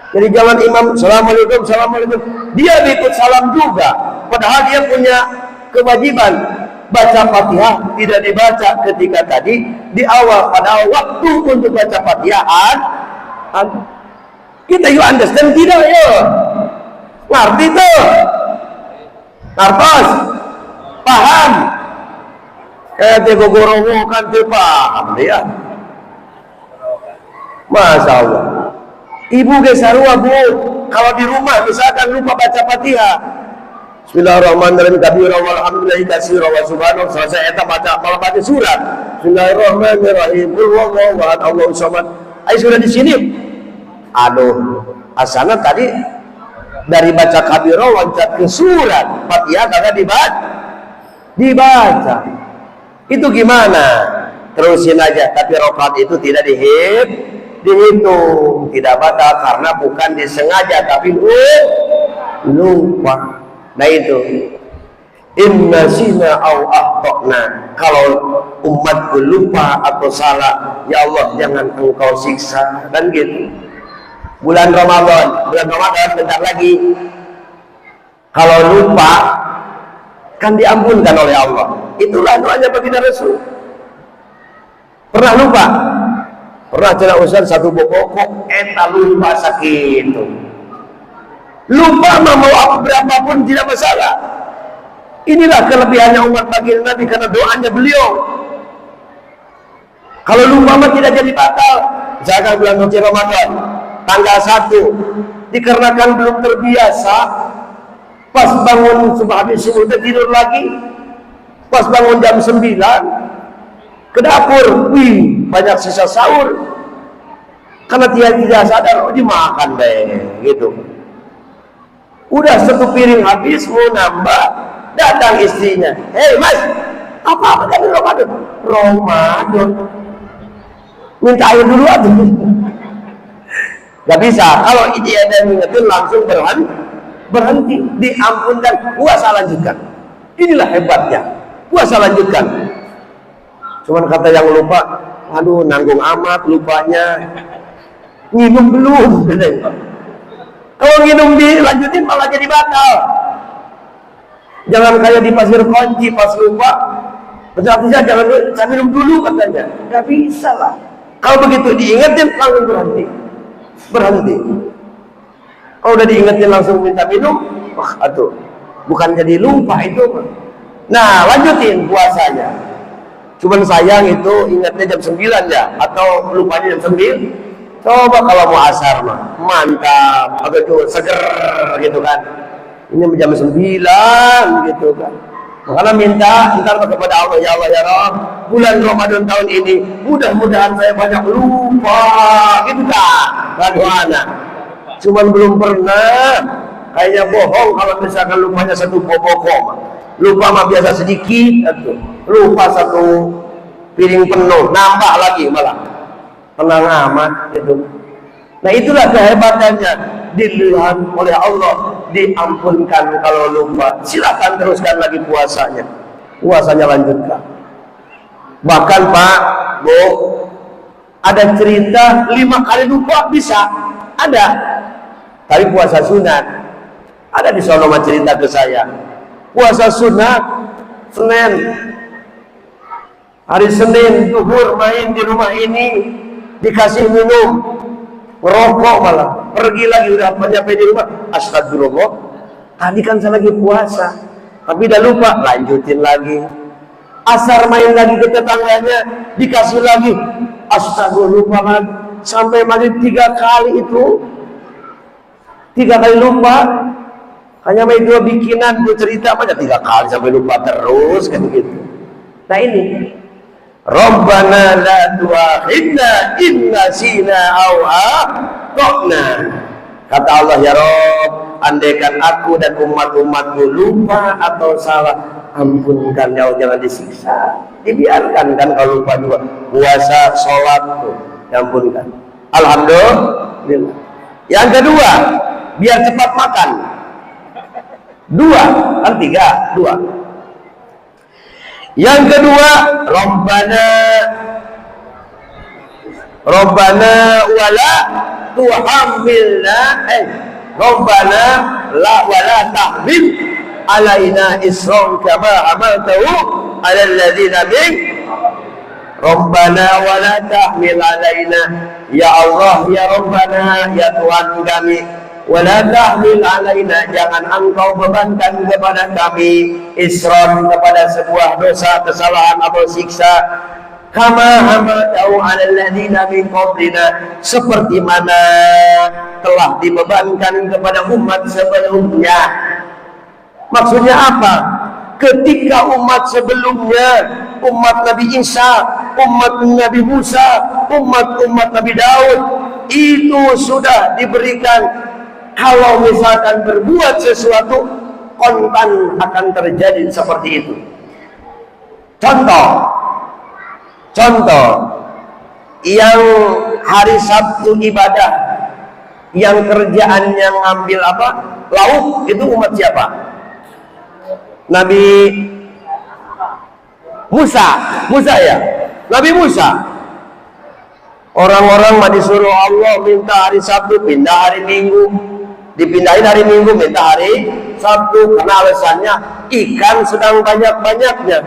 Jadi jangan imam assalamualaikum, assalamualaikum, dia ikut salam juga, padahal dia punya kewajiban baca Fatihah, tidak dibaca ketika tadi di awal, padahal waktu untuk baca Fatihah kita you understand tidak ya? Ngerti tuh? Ngertos? Paham? Dia gogorowo kan tuh paham dia. Masya Allah. Ibu gesarua bu, kalau di rumah misalkan lupa baca Fatihah, Bismillahirrahmanirrahim, kabira walhamdulillahi katsira wa subhanallah, selesai eta baca malah baca surat Bismillahirrahmanirrahim, qul huwallahu ahad, Allahu samad. Ayo sudah di sini. Aduh, asana tadi dari baca kabira loncat ke surat Fatihah kagak dibaca. Itu gimana? Terusin aja, tapi rakaat itu tidak dihitung, tidak batal karena bukan disengaja tapi lupa. Nah itu inna sina au akhtana, kalau umatku lupa atau salah, ya Allah jangan engkau siksa. Dan gitu. Bulan Ramadan bentar lagi, kalau lupa kan diampunkan oleh Allah. Itulah doanya baginda Rasul. Pernah lupa? Pernah cerita Ustaz satu bokok eta lupa sakit. Lupa mau apa berapapun tidak masalah. Inilah kelebihannya umat baginda Nabi karena doanya beliau. Kalau lupa mah tidak jadi batal. Misalkan bulan suci Ramadan tanggal 1, dikarenakan belum terbiasa, pas bangun subuh habis subuh tidur lagi, pas bangun jam 9 ke dapur, wih banyak sisa sahur, karena tidak sadar, dimakan deh gitu. Udah satu piring habis, mau nambah, datang istrinya, hei mas, apa tadi Ramadan, minta air dulu aja. Gak bisa, kalau dia ada ngingetin langsung berhenti, diampunkan, puasa lanjutkan. Inilah hebatnya, puasa lanjutkan. Cuman kata yang lupa, aduh nanggung amat lupanya, minum belum. Kalau minum dilanjutin malah jadi batal. Jangan kayak di pasir kunci pas lupa, berarti jangan saya minum dulu katanya. Gak bisa lah. Kalau begitu diingetin langsung berhenti. Kalau udah diingetin langsung minta minum, wah atuh bukan jadi lupa itu. Nah lanjutin puasanya. Cuman sayang itu ingatnya jam 9 ya, atau lupanya jam 9. Coba kalau mau asar mah mantap, agak tuh seger gitu kan. Ini jam 9 gitu kan. Makanya minta ntar kepada Allah, ya Allah ya Rabb, bulan Ramadan tahun ini mudah-mudahan saya banyak lupa, gitu tak? Doana. Cuman belum pernah. Kayaknya bohong kalau misalkan lupanya satu pokok. Lupa mah biasa sedikit, lupa satu piring penuh, nambah lagi malah. Tenang amat itu. Nah itulah kehebatannya, dilihat oleh Allah, diampunkan kalau lupa. Silakan teruskan lagi puasanya, lanjutkan. Bahkan Pak, Bu, ada cerita 5 kali lupa bisa, ada. Tapi puasa sunat, ada di sono mah cerita ke saya. Puasa sunat Senin, hari Senin zuhur main di rumah ini, dikasih minum, merokok malah, pergi lagi udah nyampe di rumah, astagfirullah, tadi kan saya lagi puasa, tapi udah lupa, lanjutin lagi. Asar main lagi ke tetangganya, dikasih lagi, astagfirullah lagi, sampai maghrib 3 kali itu, 3 kali lupa. Hanya main 2 bikinan, 2 cerita aja 3 kali sampai lupa terus kan gitu. Nah ini, Rabbana la tu'akhidna in nasina aw akhtana. Kata Allah, ya Rabb, andaikan aku dan umat-umatku lupa atau salah, ampunkan ya Allah, jangan disiksa. Dibiarkan kan kalau lupa juga. Puasa, sholat tuh, ampunkan. Alhamdulillah. Yang kedua, biar cepat makan. 2, kan 3, 2. Yang kedua, Rabbana wala tuhammilna Rabbana la wala tahmil alaina isran kama hamaltahu ala alladziina min Rabbana wala tahmil alaina, ya Allah ya Rabbana, ya Tuhan kami, wala tahmil alaina, jangan engkau bebankan kepada kami isran, kepada sebuah dosa, kesalahan atau siksa, kama hamaltahu alal ladzina min qablina, seperti mana telah dibebankan kepada umat sebelumnya. Maksudnya apa? Ketika umat sebelumnya, umat Nabi Isa, umat Nabi Musa, umat Nabi Daud, itu sudah diberikan kalau misalkan berbuat sesuatu, kontan akan terjadi seperti itu. Contoh, yang hari Sabtu ibadah, yang kerjaannya ngambil apa? Lauk, itu umat siapa? Nabi Musa ya? Nabi Musa. Orang-orang mah disuruh Allah minta hari Sabtu, pindah hari Minggu. Dipindahin hari Minggu, minta hari Sabtu, karena alasannya ikan sedang banyak-banyaknya.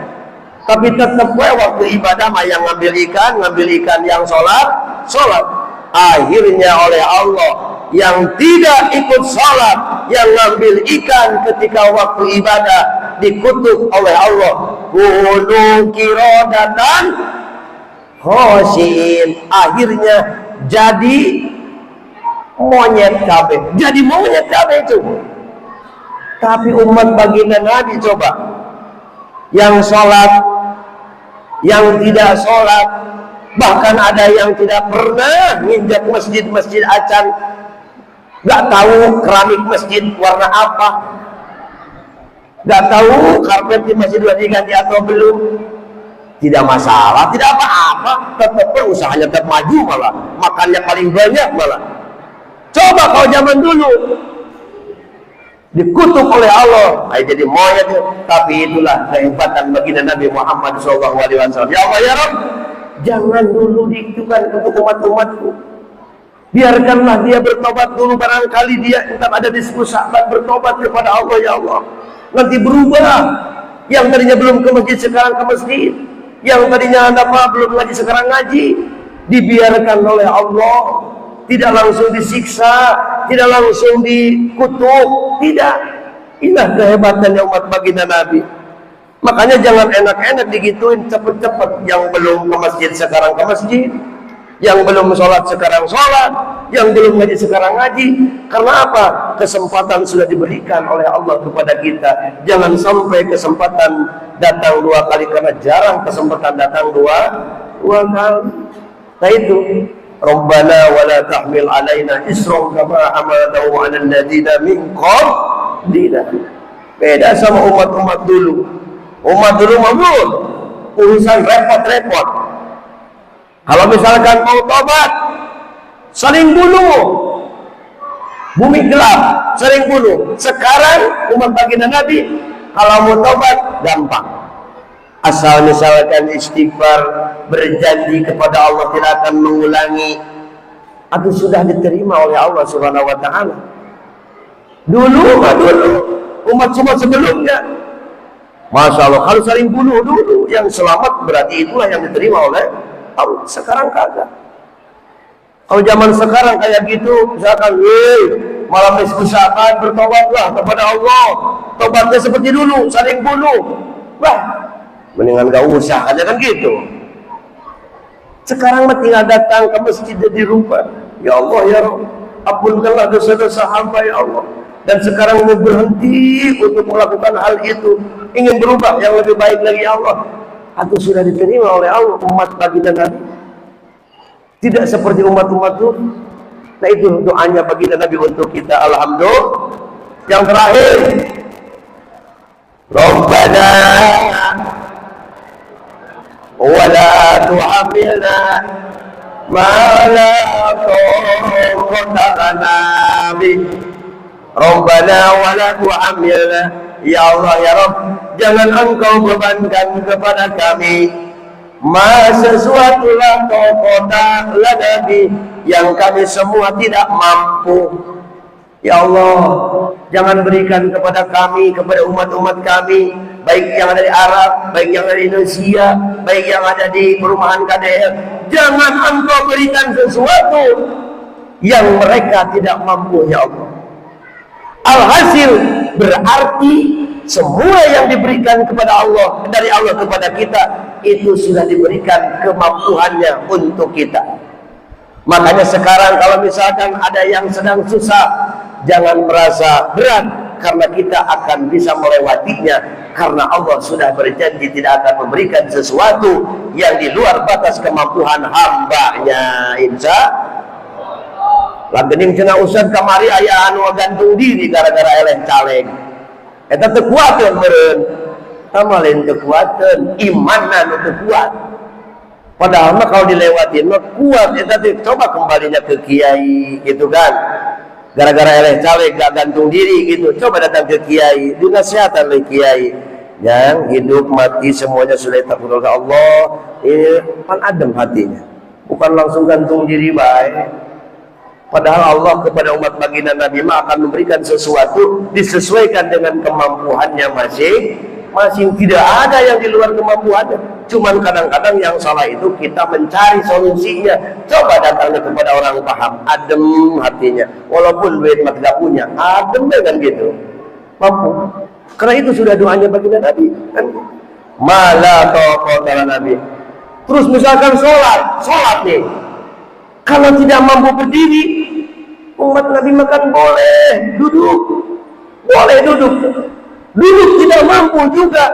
Tapi tetap waktu ibadah mah yang ngambil ikan yang sholat. Akhirnya oleh Allah, yang tidak ikut sholat, yang ngambil ikan ketika waktu ibadah, dikutuk oleh Allah, kunu kirodatan khosiin. Akhirnya jadi monyet kabeh, itu. Tapi umat baginda Nabi coba, yang sholat, yang tidak sholat, bahkan ada yang tidak pernah nginjak masjid acan, gak tahu keramik masjid warna apa, gak tahu karpet di masjid sudah diganti atau belum. Tidak masalah, tidak apa-apa, tetap usahanya tetap maju, malah makannya paling banyak malah. Coba kalau zaman dulu dikutuk oleh Allah, jadi monyet. Tapi itulah kehebatan baginda Nabi Muhammad SAW. Ya Allah ya Rabb, jangan dulu ditukan untuk umat-umatku. Biarkanlah dia bertobat dulu, barangkali dia tetap ada di 10 sahabat bertobat kepada Allah ya Allah. Nanti berubah, yang tadinya belum ke masjid sekarang ke masjid, yang tadinya belum ngaji sekarang ngaji. Dibiarkan oleh Allah, tidak langsung disiksa, tidak langsung dikutuk, tidak. Inilah kehebatannya umat baginda Nabi. Makanya jangan enak-enak digituin, cepet-cepet. Yang belum ke masjid sekarang ke masjid, yang belum sholat sekarang sholat, yang belum ngaji sekarang ngaji. Karena apa? Kesempatan sudah diberikan oleh Allah kepada kita. Jangan sampai kesempatan datang 2 kali, karena jarang kesempatan datang dua kali. Nah itu, Rabbana wala tahmil alaina isran kama hamaltahu 'alal ladzina min qablina. Beda sama umat-umat dulu. Umat dulu mabul urusan repot-repot. Kalau misalkan mau tobat, saling bunuh, bumi gelap, saling bunuh. Sekarang umat baginda Nabi, kalau mau tobat gampang. Asal misalkan istighfar, berjanji kepada Allah tidak akan mengulangi, itu sudah diterima oleh Allah Subhanahu wa taala. Dulu umat semua sebelumnya, Masya Allah, kalau saling bunuh dulu, yang selamat berarti itulah yang diterima oleh Allah. Sekarang kagak. Kalau zaman sekarang kayak gitu, misalkan, malam misalkan bertobatlah kepada Allah, tobatnya seperti dulu, saling bunuh, wah, mendingan gak usah aja kan gitu. Sekarang mah tinggal datang ke masjid di rumah, ya Allah ya Rabb, ampunkanlah dosa-dosa hamba ya Allah. Dan sekarang mau berhenti untuk melakukan hal itu, ingin berubah yang lebih baik lagi ya Allah, itu sudah diterima oleh Allah. Umat baginda Nabi tidak seperti umat-umat itu. Nah itu doanya baginda Nabi untuk kita. Alhamdulillah. Yang terakhir, Rabbana wala tuhamilna ma la taqata lana bih. Rabbana wala tuhamilna, ya Allah ya Rabb, jangan engkau bebankan kepada kami sesuatu la taqata lana bih, yang kami semua tidak mampu. Ya Allah, jangan berikan kepada kami, kepada umat-umat kami, baik yang ada di Arab, baik yang ada di Indonesia, baik yang ada di perumahan KDR, jangan engkau berikan sesuatu yang mereka tidak mampu ya Allah. Alhasil berarti semua yang diberikan kepada Allah, dari Allah kepada kita, itu sudah diberikan kemampuannya untuk kita. Makanya sekarang kalau misalkan ada yang sedang susah, jangan merasa berat, karena kita akan bisa melewatinya, karena Allah sudah berjanji tidak akan memberikan sesuatu yang di luar batas kemampuan hambanya. Insya Lantening cenah usah kamari aya anu gantung diri gara-gara eleh caleg. Eta teu kuateun meureun. Tama lain teu kuateun, imanna nu teu kuat. Padahal mah kalau dilewatin mah kuat. Eta teh coba kembalinya ke kiai gitu kan. Gara-gara eleh caleg gak gantung diri gitu. Coba datang ke kiai, dinasihatan oleh kiai. Yang hidup mati semuanya sudah ditakdirkan oleh Allah. Ini kan adem hatinya. Bukan langsung gantung diri baik. Padahal Allah kepada umat baginda Nabi akan memberikan sesuatu disesuaikan dengan kemampuannya masing-masing. Tidak ada yang di luar kemampuannya. Cuman kadang-kadang yang salah itu kita mencari solusinya. Coba datangnya kepada orang paham, adem hatinya. Walaupun duit mah tidak punya, adem dengan gitu. Mampu. Karena itu sudah doanya baginda Nabi. Kan? Mala taqata Nabi. Terus misalkan sholat nih. Kalau tidak mampu berdiri, umat Nabi makan boleh duduk, duduk tidak mampu juga,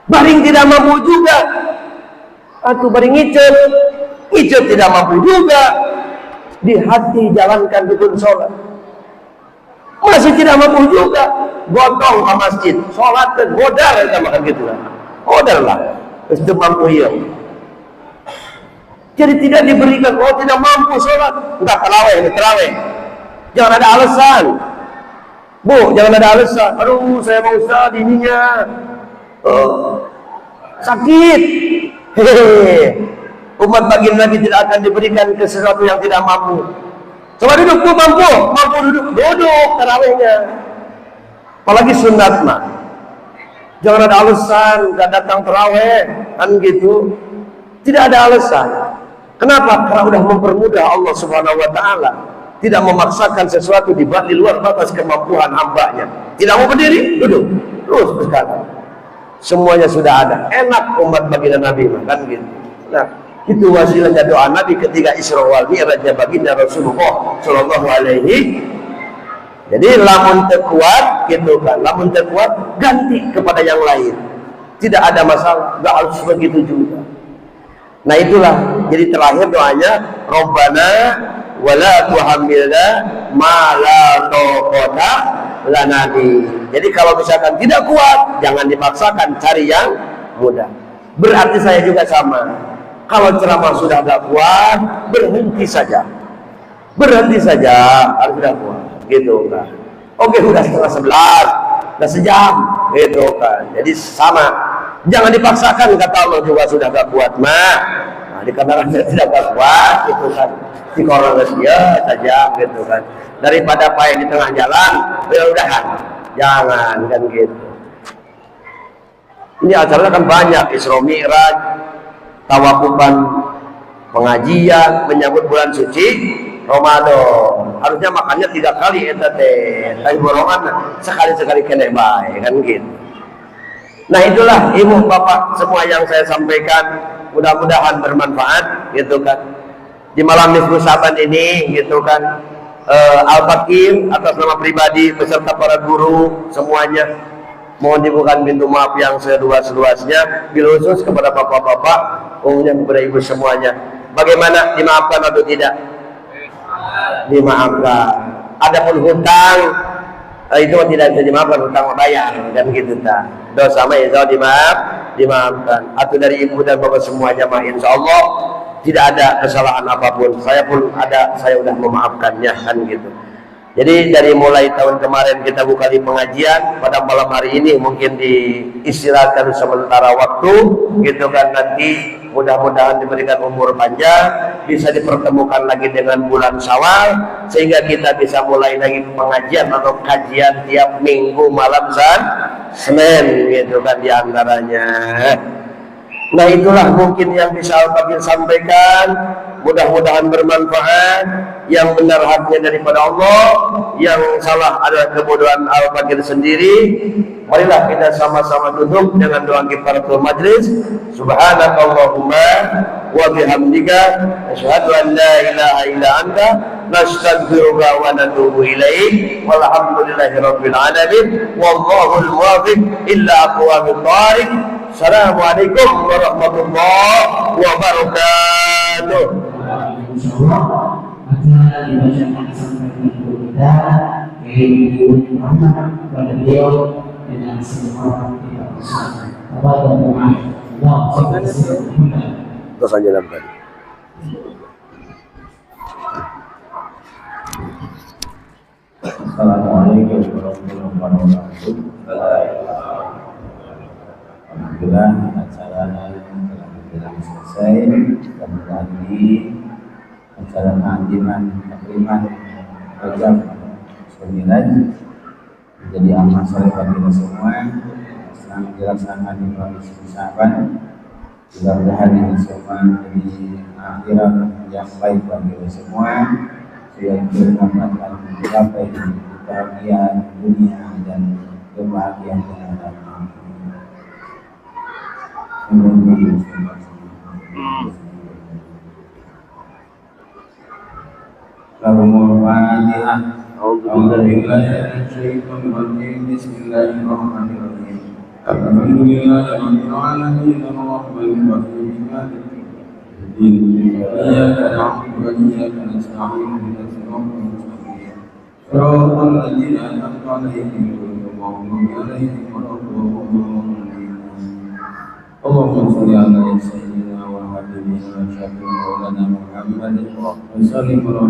baring tidak mampu juga, atau baring ngicep tidak mampu juga, di hati jalankan rukun sholat, masih tidak mampu juga, gotong ke masjid, sholat dan modal kita makan gitu lah, modal lah, itu mampu ya. Jadi tidak diberikan, tidak mampu sholat, enggak terawih. Jangan ada alasan, Bu, jangan ada alasan. Aduh, saya mau Ustaz ininya sakit. Hehehe. Umat baginda Nabi tidak akan diberikan ke sesuatu yang tidak mampu. Coba duduk, Bu, mampu duduk terawihnya. Apalagi sunat mah. Jangan ada alasan, enggak datang terawih, kan gitu. Tidak ada alasan. Kenapa? Karena sudah mempermudah Allah Subhanahu wa taala, tidak memaksakan sesuatu di luar batas kemampuan hambanya. Tidak mau berdiri, duduk. Terus berkata. Semuanya sudah ada. Enak umat baginda Nabi kan gitu. Nah, Itu wasilahnya doa Nabi ketika Isra wal Mi'raj baginda Rasulullah sallallahu alaihi. Jadi lamun terkuat gitu kan, lamun terkuat ganti kepada yang lain. Tidak ada masalah, enggak harus begitu juga. Nah itulah, jadi terakhir doanya Rabbana wala tuhammilna ma la taqata lana bi. Jadi kalau misalkan tidak kuat, jangan dipaksakan, cari yang mudah. Berarti saya juga sama. Kalau ceramah sudah tidak kuat, berhenti saja. Berhenti saja, harus sudah kuat. Gitu kan. Oke, udah setengah 11, udah sejam, gitu kan. Jadi sama. Jangan dipaksakan, kata Allah juga sudah gak kuat mah. Nah, dikatakan tidak gak kuat, gitu kan. Di corona dia saja, gitu kan. Daripada payah di tengah jalan, udah-udahan. Jangan kan gitu. Ini acaranya kan banyak, Isra Mi'raj, tawakufan, pengajian, menyambut bulan suci Ramadan. Harusnya makannya 3 kali eta teh. Tapi borongan sekali-sekali kene bae kan gitu. Nah itulah ibu bapak semua yang saya sampaikan, mudah-mudahan bermanfaat gitu kan. Di malam Nisfu Sa'ban ini gitu kan, Al-Fakim atas nama pribadi beserta para guru semuanya mohon dibukakan pintu maaf yang seluas-luasnya, bil khusus kepada bapak-bapak, umumnya kepada ibu semuanya. Bagaimana, dimaafkan atau tidak? Dimaafkan. Adapun hutang itu tidak bisa dimaafkan, hutang bayar kan gitu ta. Dosa mah insya Allah dimaafkan. Atau dari ibu dan bapak semuanya mah insya Allah tidak ada kesalahan apapun. Saya pun ada, saya sudah memaafkannya kan gitu. Jadi dari mulai tahun kemarin kita buka di pengajian, pada malam hari ini mungkin diistirahatkan sementara waktu gitu kan, nanti mudah-mudahan diberikan umur panjang, bisa dipertemukan lagi dengan bulan Syawal sehingga kita bisa mulai lagi pengajian atau kajian tiap minggu malam Senin gitu kan diantaranya. Nah itulah mungkin yang bisa Al-Fakir sampaikan, mudah-mudahan bermanfaat. Yang benar haknya daripada Allah, yang salah adalah kebodohan Al-Fakir sendiri. Marilah kita sama-sama duduk dengan doa kifaratul majlis. Subhanakallahumma wa bihamdika asyhadu an la ilaha illa anta nastaghfiruka wa natubu ilaik. Walhamdulillahirabbil alamin. Wallahul muwaffiq illa aqwamit thariq. Assalamualaikum warahmatullahi wabarakatuh. Acara dibacakan sampai kita yaitu Muhammad kepada beliau dengan semua tidak bersama. Kepada Allah terus aja tadi. Assalamualaikum warahmatullahi wabarakatuh. Alhamdulillah acara telah berjalan selesai dan tadi acara pengajian takliman Rajab 9 menjadi amal soleh bagi kita semua sedang dilaksanakan di bulan Sya'ban. Mudah-mudahan ini semua menjadi akhirat yang baik bagi kita semua sehingga kita mendapatkan mencapai kebahagiaan dunia dan kebahagiaan di akhirat. Al-Fatihah. Bismillahirrahmanirrahim. Alhamdulillahirabbil alamin arrahmanir rahim. Iyyaka na'budu wa iyyaka nasta'in ihdinas siratal mustaqim. Shiratal ladzina an'amta 'alaihim ghairil maghdubi 'alaihim waladdallin. Allahumma shalli 'ala sayyidina wa habibina wa syafi'ina maulana Muhammadin wa sallim ala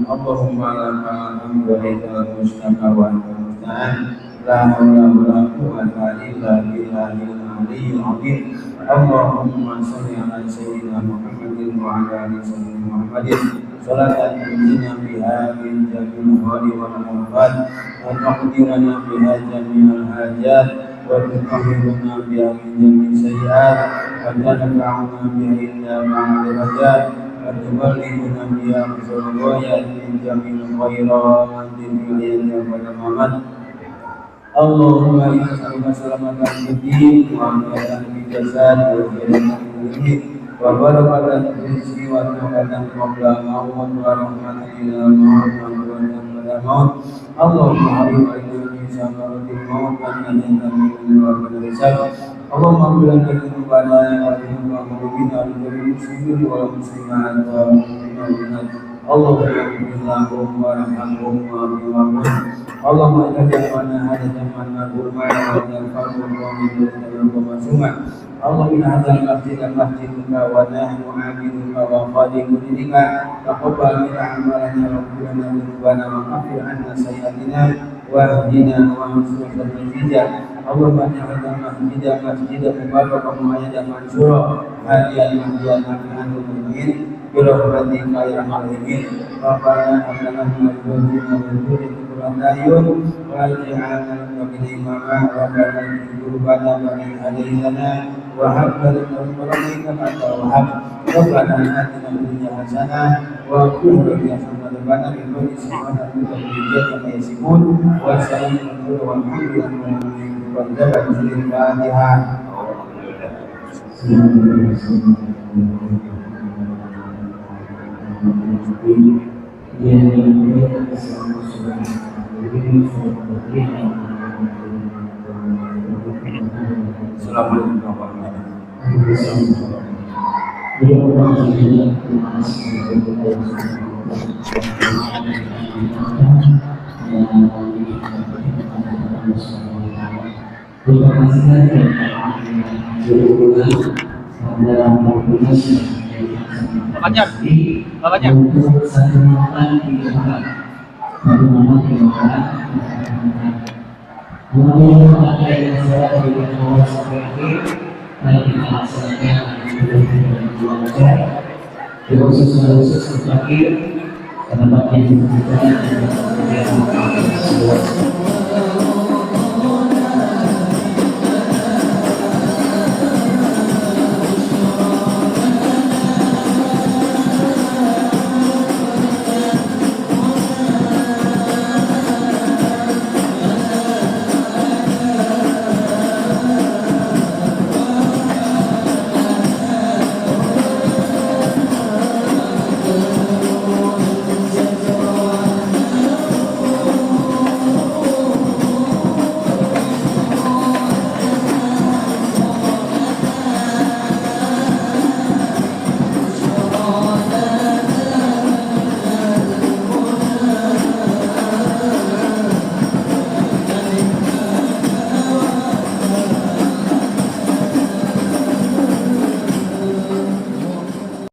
Allahumma laka alhamdu wa laka al-mustaqa wa anta musta'an. La hawla wa la quwwata illa billahil aliyyil 'azim. Allahumma shalli 'ala sayyidina Muhammadin wa 'ala ali sayyidina Muhammadin salatan tunjina biha min jami'il ghali wal afat wa taqdirana biha jami'al hajat wa tuqahhiruna biha min jami'is sayyi'at wa tanfa'una biha illa ma'al rajat wa tuballighuna biha min jami'il khairat di dunya wal akhirah. Allahumma inna nas'aluka salamatan fid din wa afiyatan fil jasad wa hidayatan fil din wa barakatan fil rizqi wa tawbatan qabla al-maut wa rahmatan ila al-maut wa rahmatan ila al-maut. Allahumma harina ilaika syamaratil maut wa najina min al hisab. Allahumma qul lana dhunubana wa dhunuba qulubina wa dhunubil muslimin wal muslimat wa mu'minat. Allahumma warhamhum wa bihamhum. Allahumma ij'alna hadatan manna wa ja'alna wa min dhalika. Allah min hadzal masjid masjiduka wa nahnu 'abiduka wa khadimu dinika taqabbal min a'malina wa qina dhunubana wa ghfir 'anna sayyi'atina wa hdina wa ansur sabila. Allahumma ja'alna masjidan mubarakan mu'ayyadan mansura hadiyan mahdiyan nafi'an mu'min birahmatika ya arhamar rahimin. Rabbana hab lana min azwajina wa dhurriyyatina qurrata a'yun waj'alna lil muttaqina imama. Rabbana qulubana wa hadaytana wa hab lana min ladunka rahmatan. Rabbana atina fid dunya hasanah wa fil akhirati hasanah wa qina adzabannar. Subhana rabbika yasifun wa salamun walhamdulillahi rabbil alamin. Assalamualaikum warahmatullahi untuk satu makan di tempat satu makan di tempat kemudian pakai surat dengan bawah sampai akhir dan kita laksanakan di khusus terakhir tempat yang dibutuhkan